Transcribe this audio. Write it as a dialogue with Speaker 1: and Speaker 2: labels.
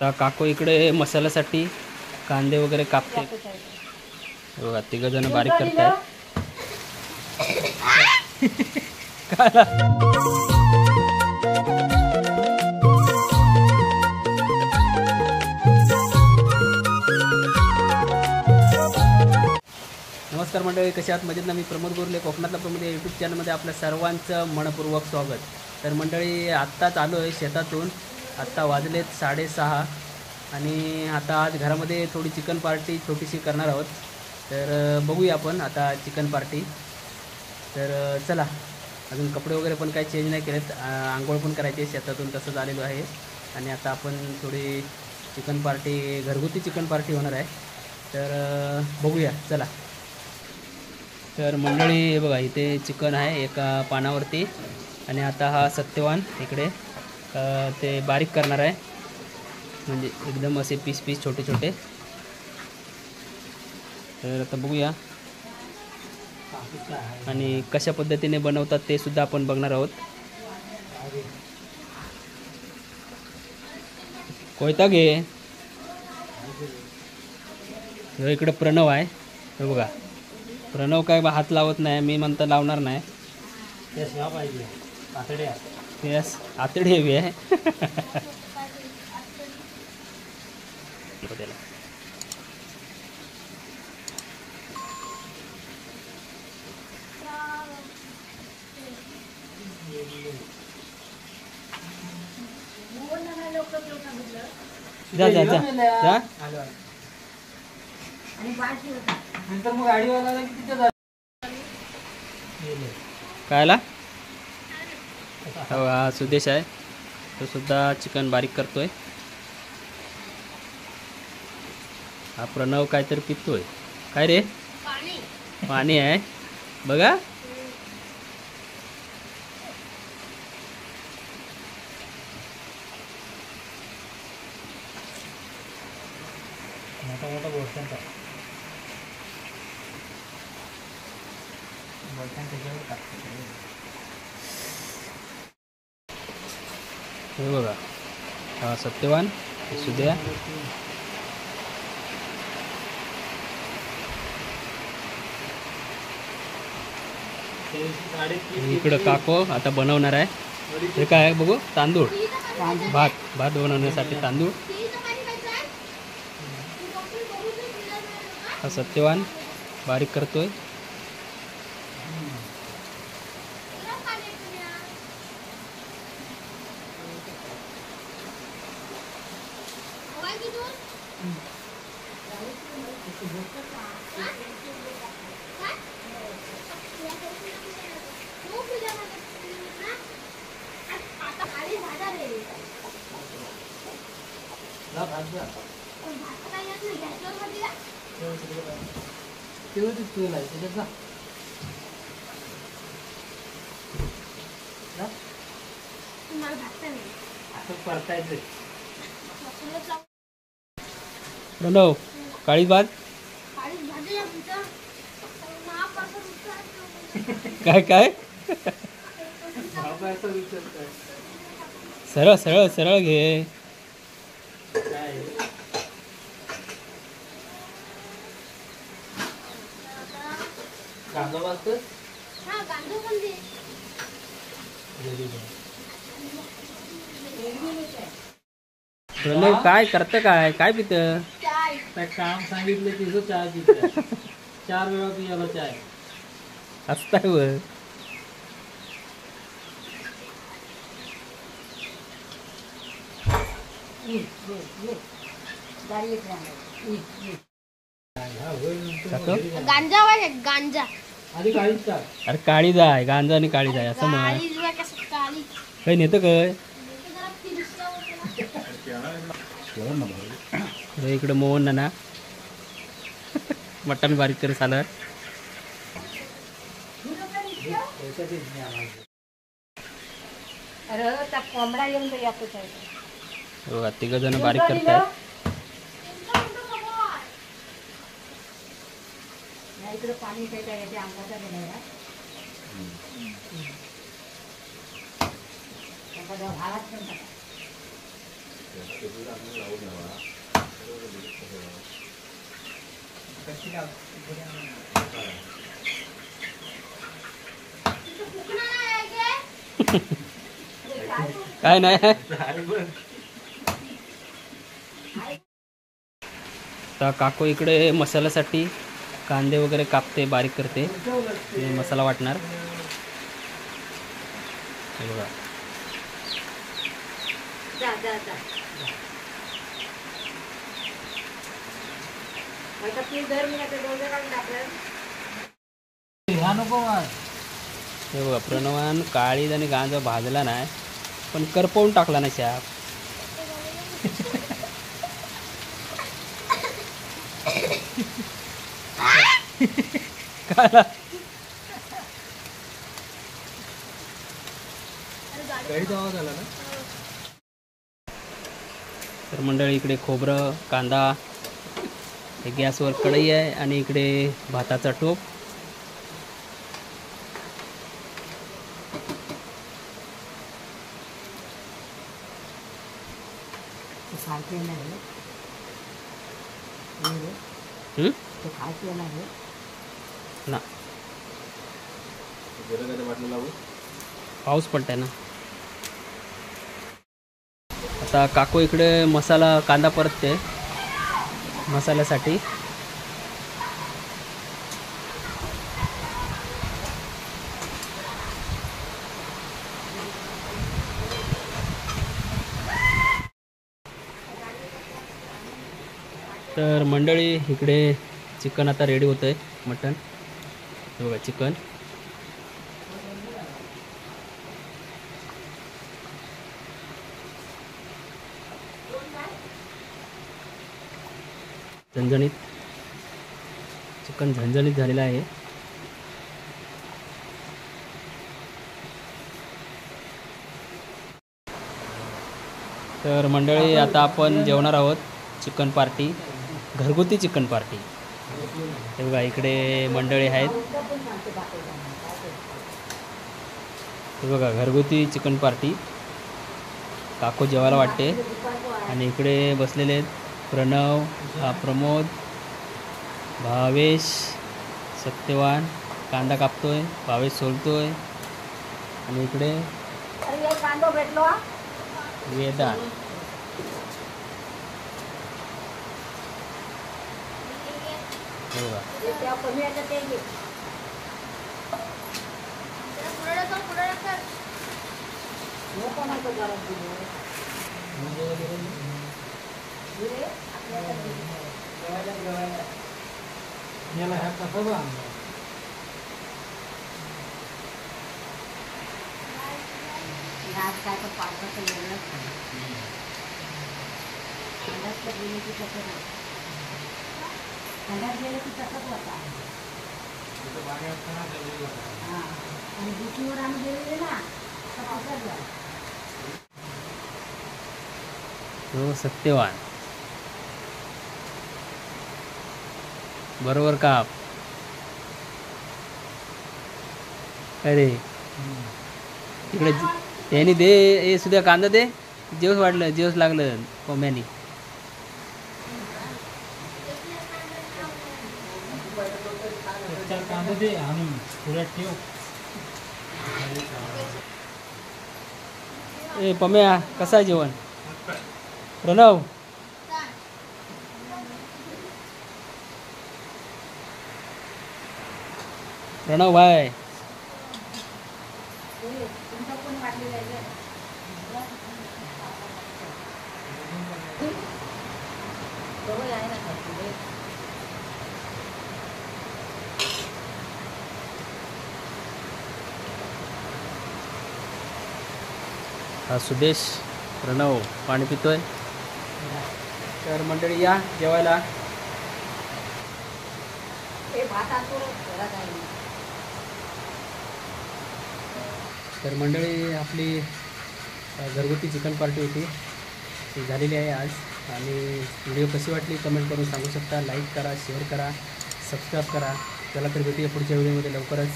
Speaker 1: आता काकू इकडे मसाल्यासाठी कांदे वगैरे कापते. बघा तिघ जण बारीक करतायत. नमस्कार मंडळी, कशा आहात? मजेत ना? मी प्रमोद गोरले, कोकणातला प्रमोद या यूट्यूब चॅनलमध्ये आपल्या सर्वांचं मनपूर्वक स्वागत. तर मंडळी, आत्ताच आलो आहे शेतातून. आत्ता वाजलेत 6:30 आणि आता आज घरामध्ये थोडी चिकन पार्टी छोटीशी करणार आहोत. तर बघूया आपण आता चिकन पार्टी. तर चला, अजून कपडे वगैरे पण काही चेंज नाही केलेत. आंघोळ पण करायची आहे, शेतातून तसंच आलेलो आहे. आणि आता आपण थोडी चिकन पार्टी, घरगुती चिकन पार्टी होणार आहे. तर बघूया, चला. तर मंडळी बघा, इथे चिकन आहे एका पानावरती आणि आता हा सत्यवान इकडे ते बारीक करणार आहे, म्हणजे एकदम असे पीस पीस छोटे छोटे. तर आता बघूया आणि कशा पद्धतीने बनवतात ते सुद्धा आपण बघणार आहोत. कोयता घे. इकडे प्रणव आहे, हे बघा. प्रणव काय हात लावत नाही, मी म्हणता लावणार नाही. येस, आतडी हवी आहे. जा जा जा जा. कायला? हो, हा सुदेश आहे, तो सुद्धा चिकन बारीक करतोय. हा प्रणव काहीतरी पितोय. काय रे? पाणी आहे बघा. मोठा मोठा बोलतांचा हे बघा, हा सत्यवान, सुद्या. इकडं काको आता बनवणार आहे. हे काय आहे बघू? तांदूळ, भात बनवण्यासाठी तांदूळ. हा सत्यवान बारीक करतोय. प्रणव, काळी भात काय काय? सरळ सरळ सरळ घे. प्रणव काय करतं? काय काय पित?
Speaker 2: काम सांगितलं तिचं चहा पित. 4 वेळा पियाला चाय
Speaker 1: असताय व.
Speaker 3: गांजा वाय गांजा.
Speaker 2: आधी काळीच टाक.
Speaker 1: अरे काळी जाय, गांजा आणि काळी जाय असं म्हण. काही नेतं काय? इकडं मोहन ना मटण बारीक कर सालर. बघा तिघ जण बारीक करतायत.
Speaker 4: पाणी आंब्याचा
Speaker 1: काय नाही तर काकू इकडे मसाल्यासाठी कांदे वगैरे कापते, बारीक करते आणि मसाला वाटणार. हे बघा.
Speaker 4: जा जा जा आता ती दर मी आता दोन काढून टाकलं.
Speaker 2: ह्या नको आज.
Speaker 1: हे बघा प्रणवान काळीज आणि गांजा भाजला नाही पण करपवून टाकला ना शाप. काय
Speaker 2: गाडीचा आवाज आला ना.
Speaker 1: तर मंडळी इकडे खोबरं, कांदा, हे गॅसवर कढई आहे आणि इकडे भाताचा टोप.
Speaker 4: खायचे नाही ते खायचे नाही
Speaker 1: ना पाऊस पडताय ना. आता काकू इकडे मसाला कांदा परतते मसाल्यासाठी. तर मंडळी इकडे चिकन आता रेडी होतं आहे. मटण हे बघा चिकन. झणझणीत चिकन झणझणीत झालेलं आहे. तर मंडळी आता आपण जेवणार आहोत चिकन पार्टी, घरगुती चिकन पार्टी. हे बघा इकडे मंडळी आहेत. हे बघा घरगुती चिकन पार्टी. काकू जेवायला वाटते आणि इकडे बसलेले आहेत प्रणव, प्रमोद, भावेश, सत्यवान कांदा कापतोय, भावेश सोलतोय आणि इकडे वेदांत. हे बघा
Speaker 2: याला ह्या कसं बघ
Speaker 4: आज काय तर पावसाचं वेगळंच थंडात गेले की कसं नाही. थंडात गेलं की तसंच होता. हां आणि दुसरीवर आम्ही गेलेले ना तर पावसात झालं.
Speaker 1: हो सत्यवान बरोबर काप. अरे इकडे त्यांनी दे हे सुद्धा कांदा दे. जेवस वाढलं जेवस लागलं कोम्यानी.
Speaker 2: कांदा दे आणि पुढ्यात ठेव.
Speaker 1: ए पम्या कसं आहे जेवण. प्रणव प्रणव भाई
Speaker 4: तुमचं कोण वाटलेलं आहे सवय आहे ना खायची.
Speaker 1: हा सुदेश, प्रणव पाणी पितोय. तर मंडळी या जेवायला.
Speaker 4: हे भातात घरात आहे.
Speaker 1: तर मंडळी आपली घरगुती चिकन पार्टी होती ती झालेली आहे आज. आणि व्हिडिओ कशी वाटली कमेंट करून सांगू शकता. लाईक करा, शेअर करा, सबस्क्राईब करा. चला तर भेटूया पुढच्या व्हिडिओमध्ये लवकरच.